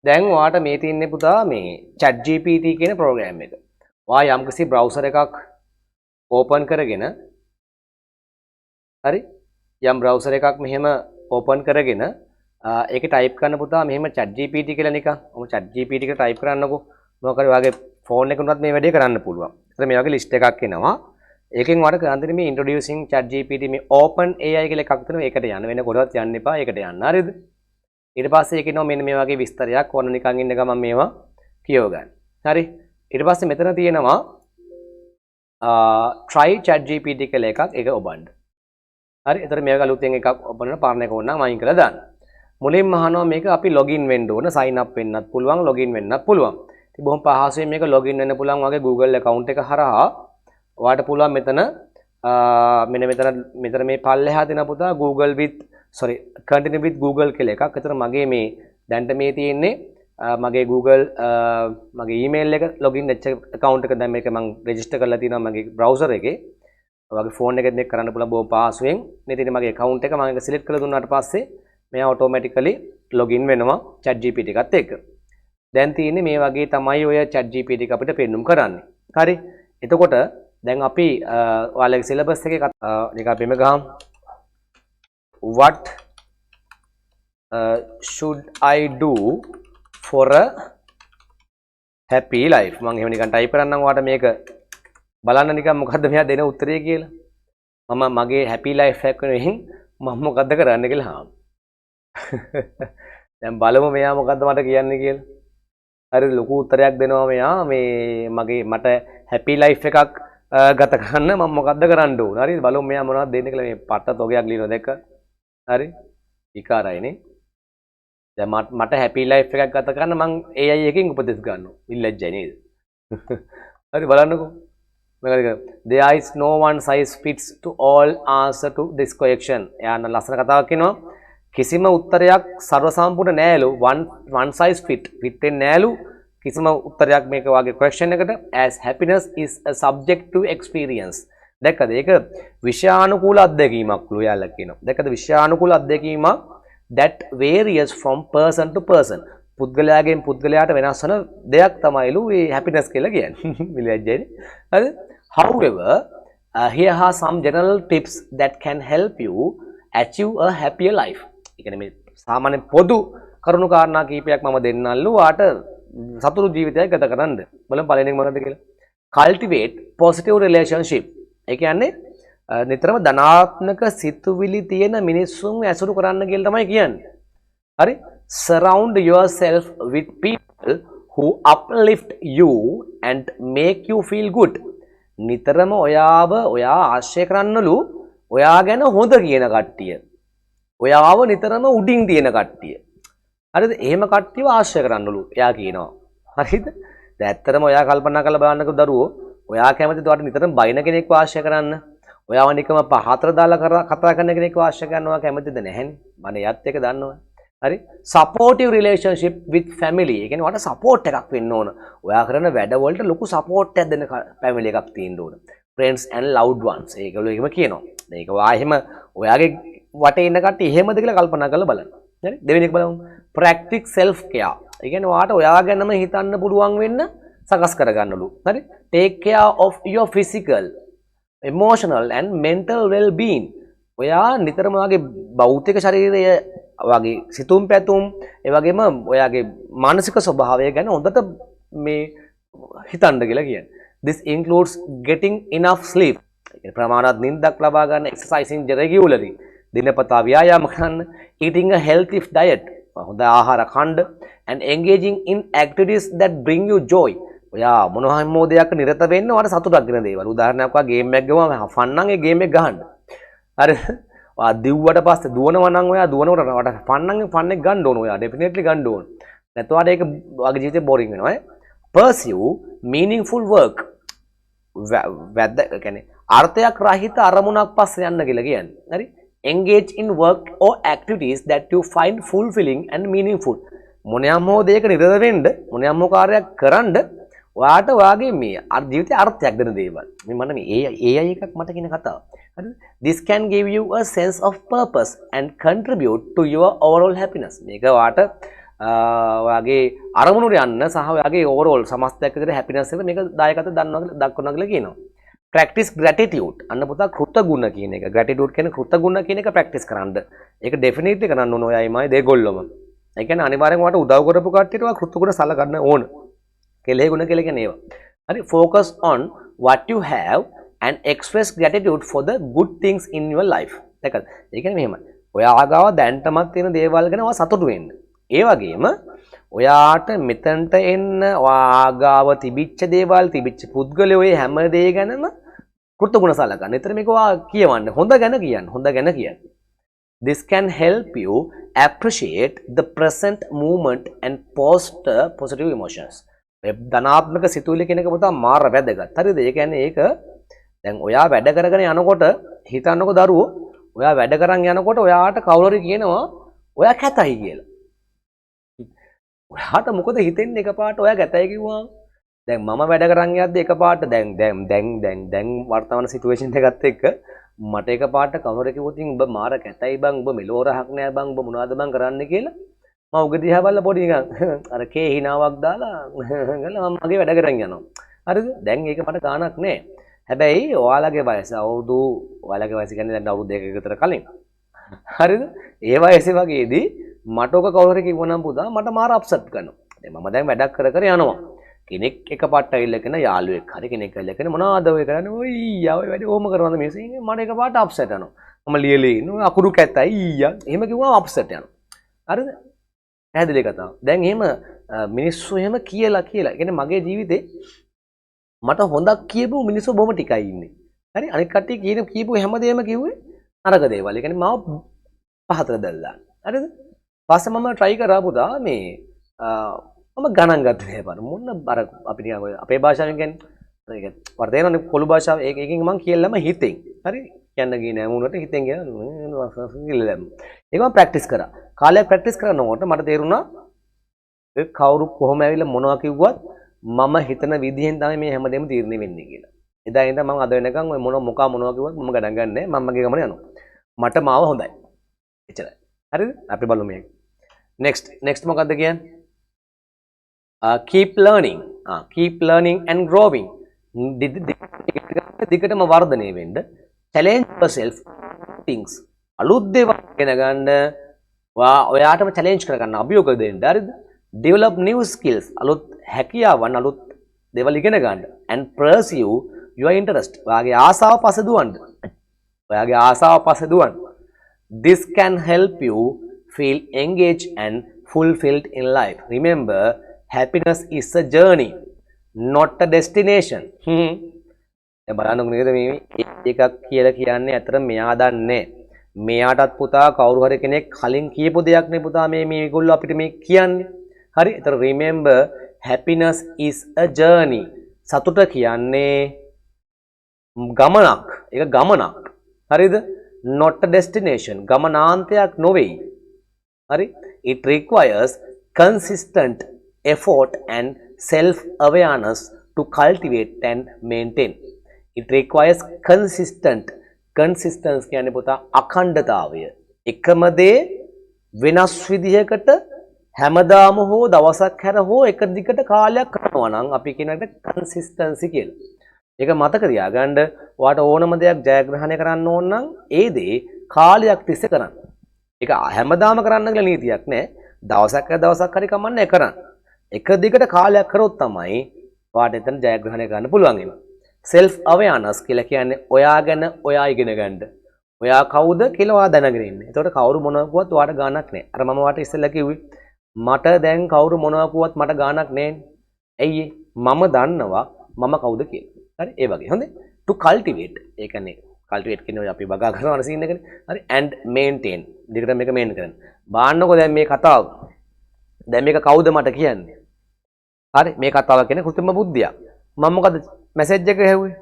දැන් ඔයාට මේ තියෙන්නේ පුතා මේ chat GPT කියන ප්‍රෝග්‍රෑම් එක. ඔයා යම්කිසි බ්‍රවුසර් එකක් ඕපන් කරගෙන හරි යම් බ්‍රවුසර් එකක් මෙහෙම ඕපන් කරගෙන ඒක ටයිප් කරන්න පුතා මෙහෙම chat GPT කියලා නිකන්. ඔම chat GPT කියලා ටයිප් කරන්නකෝ. මොකද ඔයාගේ ෆෝන් එකේ උනත් මේ වැඩේ කරන්න පුළුවන්. ඒත් මේ වගේ ලිස්ට් එකක් එනවා. ඒකෙන් ඔයාලට කරන්න තියෙන්නේ මේ introducing chat GPT මේ open AI කියලා එකක් තියෙනවා. ඒකට යන්න වෙන කොටවත් යන්න එපා. ඒකට යන්න හරිද? ඊට පස්සේ ඒකේ නෝ මෙන්න මේ වගේ විස්තරයක් ඕන නිකන් ඉන්න ගමන් මේවා කියව ගන්න. හරි. ඊට පස්සේ මෙතන තියෙනවා try chat GPT කියලා එකක්. ඒක ඔබන්න. හරි. එතකොට මේක අලුතෙන් එකක් ඔබන්න පාරණ එක ඕනනම් වයින් කරලා දාන්න. මුලින්ම අහනවා මේක අපි login වෙන්න ඕන, sign up වෙන්නත් පුළුවන්, login වෙන්නත් පුළුවන්. ඉතින් බොහොම පහසුවෙන් මේක login වෙන්න පුළුවන් වගේ Google account එක හරහා ඔයාලට පුළුවන් මෙතන මෙතන මේ පල්ලෙහා දෙන පුතා Google with continue with Google කියලා එකක්. ඒතර මගේ මේ දැන්ට මේ තියෙන්නේ මගේ Google මගේ email එක login account එක දැන් මේක මම register කරලා තියෙනවා මගේ browser එකේ. ඔයාගේ phone එකෙන් මේක කරන්න පුළුවන් බොහොම පහසුවෙන්. මේ තියෙන මගේ account එක මම ඒක select කරලා දුන්නාට පස්සේ මෙයා automatically login වෙනවා chat GPT එකත් එක්ක. දැන් තියෙන්නේ මේ වගේ තමයි ඔය chat GPT එක අපිට පෙන්눔 කරන්නේ. හරි. එතකොට දැන් අපි ඔයාලගේ සිලබස් එකේ නිකන් අපි මෙ ගහමු what should I do for a happy life මම එහෙම නිකන් ටයිප් කරන්නම් ඔයාලට මේක බලන්න නිකන් මොකද්ද මෙයා දෙන උත්තරේ කියලා මම මගේ happy life එක වෙනුවෙන් මම මොකද්ද කරන්න කියලා හාම් දැන් බලමු මෙයා මොකද්ද මට කියන්නේ කියලා හරි ලොකු උත්තරයක් දෙනවා මෙයා මේ මගේ මට happy life එකක් ගත කරන්න මම මොකද්ද කරන්න ඕන හරිද බලමු මෙයා මොනවද දෙන්නේ කියලා මේ පට්ට තොගයක් ලියනවා දැක්ක හරි විකාරයිනේ දැන් මට happy life එකක් ගත කරන්න මම AI එකෙන් උපදෙස් ගන්නවා ඉල්ලජ්ජයි නේද හරි බලන්නකෝ මම there is no one size fits to all answer to this question එයාන ලස්සන කතාවක් කියනවා කිසිම උත්තරයක් ਸਰව සම්පූර්ණ නෑලු one size fit වෙන්නේ නෑලු කිසිම උත්තරයක් මේක වගේ question එකට as happiness is a subject to experience දැක්කද ඒක විෂයානුකූල අත්දැකීමක්ලු යාළුවා කියනවා දැක්කද විෂයානුකූල අත්දැකීමක් that varies from person to person පුද්ගලයාගෙන් පුද්ගලයාට වෙනස් වෙන දෙයක් තමයිලු මේ happiness කියලා කියන්නේ මිලජ්ජයිනේ හරි however here are some general tips that can help you achieve a happier life ඒ කියන්නේ මේ සාමාන්‍ය පොදු කරුණු කාරණා කීපයක් මම දෙන්නල්ලු වාට සතුරු ජීවිතයක් ගත කරන්න බලමු පළවෙනි එක මොකද්ද කියලා cultivate positive relationship ඒ කියන්නේ නිතරම ධනාත්මක සිතුවිලි තියෙන මිනිස්සුන් ඇසුරු කරන්න කියලා තමයි කියන්නේ හරි surround yourself with people who uplift you and make you feel good නිතරම ඔයා ආශ්‍රය කරන්නලු ඔයා ගැන හොඳ කියන කට්ටිය ඔයාව නිතරම උඩින් තියෙන කට්ටිය හරිද එහෙම කට්ටියව ආශ්‍රය කරන්නලු එයා කියනවා හරිද දැන් ඇත්තටම ඔයා කල්පනා කරලා බලන්නකෝ දරුවෝ ඔයා කැමතිද ඔයාට නිතරම බයින කෙනෙක්ව ආශ්‍රය කරන්න ඔයාව නිකම පහතර දාලා කතා කරන කෙනෙක්ව ආශ්‍රය කරනවා කැමතිද නැහැනේ මම එයත් එක දන්නවා හරි supportive relationship with family ඒ කියන්නේ ඔයාට support එකක් වෙන්න ඕන ඔයා කරන වැඩ වලට ලොකු support එකක් දෙන්න family එකක් තියෙන්න ඕන friends and loved ones ඒකවල එහෙම කියනවා මේක වා එහෙම ඔයාගේ වටේ ඉන්න කට්ටිය එහෙමද කියලා කල්පනා කරලා බලන්න හරි දෙවෙනි එක බලමු practice self care ඒ කියන්නේ ඔයාට ඔයා ගැනම හිතන්න පුළුවන් වෙන්න සකස් කරගන්නලු හරි take care of your physical emotional and mental well being ඔයා නිතරම ඔයාගේ භෞතික ශරීරය ඔයාගේ සිතුම් පැතුම් ඒ වගේම ඔයාගේ මානසික ස්වභාවය ගැන හොඳට මේ හිතන්න කියලා කියන්නේ this includes getting enough sleep ප්‍රමාණවත් නිින්දක් ලබා ගන්න exercising regularly දිනපතා ව්‍යායාම කරන්න eating a healthy diet හොඳ ආහාර කන්න and engaging in activities that bring you joy ඔයා මොනවා දෙයක් නිරත වෙන්න ඔයාලට සතුටක් දෙන දේවල් උදාහරණයක් ඔයා ගේම් එකක් ගමම ෆන් නම් ඒ ගේම් එක ගහන්න හරි ඔයා දිව්වට පස්සේ දුවනවා නම් ඔයා දුවනකොට ඔයාට ෆන් නම් ෆන් එක ගන්න ඕන ඔයා ඩෙෆිනට්ලි ගන්න ඕන නැත්නම් ඔයාට ඒක ඔයාගේ ජීවිතේ බෝරින් වෙනවා pursue meaningful work කියන්නේ අර්ථයක් රහිත අරමුණක් පස්සේ යන්න කියලා කියන්නේ හරි engage in work or activities that you find fulfilling and meaningful මොනියම් හෝ දෙයක නිරත වෙන්න මොනියම් හෝ කාර්යයක් කරන්න ඔයාට ඔයාගේ මේ ජීවිතේ අර්ථයක් දෙන දේවල් මේ මම මේ AI එකක් මට කියන කතාව හරිද this can give you a sense of purpose and contribute to your overall happiness මේක ඔයාට ඔයාගේ අරමුණු යන්න සහ ඔයාගේ ඕවරෝල් සමස්තයක් විදිහට හැපිනස් එක මේක දායකත්වය දක්වනවා කියලා කියනවා. ප්‍රැක්ටිස් ග්‍රැටිටියුඩ්. අන්න පුතා කෘතගුණ කියන එක. ග්‍රැටිටියුඩ් කියන්නේ කෘතගුණ කියන එක ප්‍රැක්ටිස් කරන්න. ඒක ඩෙෆිනිට්ලි කරන්න ඕන ඔයයිමයි දෙගොල්ලොම. ඒ කියන්නේ අනිවාර්යෙන් ඔයාලට උදව් කරපු කට්ටියට ඔයා කෘතගුණ සලකන්න ඕන. කෙලෙහි ගුණ කියලා කියන්නේ ඒවා. හරි focus on what you have and express gratitude for the good things in your life. දැකද? ඒ කියන්නේ මෙහෙමයි. ඔයා ගාව දැන්ටමත් තියෙන දේවල් ගැන ඔයා සතුටු වෙන්න. ඒ වගේම ඔයාට මෙතනට එන්න ඔයාගාව තිබිච්ච දේවල් තිබිච්ච පුද්ගලයෝ ඒ හැම දේ ගැනම කෘතගුණ සලකන්න. ඒතර මේක ඔයා කියවන්න. හොඳ ගැන කියන්න. හොඳ ගැන කියන්න. This can help you appreciate the present moment and foster positive emotions. ධනාත්මක සිතුවිලි කියන එක පුතා මාර වැදගත්. හරිද? ඒ කියන්නේ ඒක දැන් ඔයා වැඩ කරගෙන යනකොට හිතන්නකො දරුවෝ ඔයා වැඩ කරන් යනකොට ඔයාට කවුරු හරි කියනවා ඔයා කැතයි කියලා. ඔයාට මොකද හිතෙන්නේ එකපාරට ඔයා කැතයි කිව්වම? දැන් මම වැඩ කරන් යද්දි එකපාරට දැන් වර්තමාන සිටුේෂන් එකත් එක්ක මට එකපාරට කවුරු හරි කිව්වොත් උඹ මාර කැතයි බං උඹ මෙලෝ රහක් නෑ බං උඹ මොනවද බං කරන්නේ කියලා මම උග දිහා බලලා පොඩි නිකන් අර කේ හිනාවක් දාලා ගල මම මගේ වැඩ කරන් යනවා. හරිද? දැන් ඒක මට ගාණක් නෑ. හැබැයි ඔයාලගේ වයස අවුරුදු ඔයාලගේ වයස කියන්නේ දැන් අවුරුදු දෙකක විතර කලින්. හරිද? ඒ වයසේ වගේදී මට ඔක කවුරු හරි කිව්වනම් පුතා මට මාර අප්සෙට් කරනවා. දැන් මම දැන් වැඩක් කර කර යනවා. කෙනෙක් එකපාරට ඇවිල්ලා කියන යාළුවෙක් හරි කෙනෙක් ඇවිල්ලා කියන මොනවද ඔය කරන්නේ? ඔය ඊයා ඔය වැඩේ ඕම කරනවද මේ සිංහේ මට එකපාරට අප්සෙට් යනවා. මම ලියලා ඉන්න අකුරු කැතයි ඊයා. එහෙම කිව්වම අප්සෙට් යනවා. හරිද? පැහැදිලි කතාව. දැන් එහෙම මිනිස්සු එහෙම කියලා. ඒ කියන්නේ මගේ ජීවිතේ මට හොඳක් කියපු මිනිස්සු බොහොම ටිකයි ඉන්නේ. හරි? අනිත් කට්ටිය කියපු හැමදේම කිව්වේ නරක දේවල්. ඒ කියන්නේ මාව පහතට දැල්ලා. හරිද? පස්සේ මම try කරා පුතා මේ මම ගණන් ගත්තේ නෑ බර මොන්න බර අපි නිකන් ඔය අපේ භාෂාවෙන් කියන්නේ ඒක වර තේරෙනවනේ කොළු භාෂාව ඒකෙන් මම කියලාම හිතෙන් හරි කියන්න ගියේ නෑ මුණට හිතෙන් කියලා ඒක මම ප්‍රැක්ටිස් කරා කාලයක් ප්‍රැක්ටිස් කරනකොට මට තේරුණා ඒ කවුරු කොහොම ඇවිල්ලා මොනවා කිව්වත් මම හිතන විදිහෙන් තමයි මේ හැමදේම තීරණය වෙන්නේ කියලා එදා ඉඳන් මම අද වෙනකන් ඔය මොනවා කිව්වත් මම ගණන් ගන්නෑ මම මගේ ගමන යනවා මට මාව හොඳයි එච්චරයි හරිද අපි බලමු මේක next මොකද්ද කියන්නේ keep learning and growing දිගටම වර්ධනය වෙන්න challenge yourself things අලුත් දේවල් ඉගෙන ගන්න ඔයාටම challenge කරගන්න අභියෝග දෙන්න හරිද develop new skills අලුත් හැකියාවන් අලුත් දේවල් ඉගෙන ගන්න and pursue your interest ඔයාගේ ආසාව පස්සේ දුවන්න this can help you feel engaged and fulfilled in life remember happiness is a journey not a destination දැන් බලන්නකො නේද මේ එකක් කියලා කියන්නේ අතර මෙයා දන්නේ මෙයාටත් පුතා කවුරු හරි කෙනෙක් කලින් කියපු දෙයක් නේ පුතා මේගොල්ලෝ අපිට මේ කියන්නේ හරි ඒතර remember happiness is a journey සතුට කියන්නේ ගමනක් ඒක ගමනක් හරිද not a destination ගමනාන්තයක් නොවේ හරි it requires consistent effort and self-awareness to cultivate and maintain. It requires consistency කියන්නේ පුතා අඛණ්ඩතාවය. එකම දේ වෙනස් විදිහකට හැමදාම හෝ දවසක් හැර හෝ එක දිගට කාලයක් කරනවා නම් අපි කියන එකට consistency කියලා. ඒක මතක තියාගන්න ඔයාට ඕනම දෙයක් ජයග්‍රහණය කරන්න ඕන නම් ඒ දේ කාලයක් තිස්සේ කරන්න. ඒක හැමදාම කරන්න කියලා නීතියක් නැහැ. දවසක් හරි කමන්නේ කරන්න. එක දිගට කාලයක් කරොත් තමයි ඔයාට එතන ජයග්‍රහණය ගන්න පුළුවන් වෙන්නේ. self awareness කියලා කියන්නේ ඔයා ගැන ඔයා ඉගෙන ගන්න. ඔයා කවුද කියලා ඔයා දැනගෙන ඉන්න. එතකොට කවුරු මොනවා කිව්වත් ඔයාට ගාණක් නැහැ. අර මම ඔයාට ඉස්සෙල්ලා කිව්වේ මට දැන් කවුරු මොනවා කිව්වත් මට ගාණක් නැහැ. ඇයි මම දන්නවා මම කවුද කියලා. හරි ඒ වගේ. හොඳයි. to cultivate. ඒ කියන්නේ cultivate කියන්නේ අපි බගා කරන සීන් එකනේ. හරි and maintain. දිගට මේක මේන් කරන්න. බාන්නකො දැන් මේ කතාව. දැන් මේක කවුද මට කියන්නේ? හරි මේ කතාව කියන්නේ කෘත්‍රිම බුද්ධියක්. මම මොකද මැසේජ් එක හැව්වේ?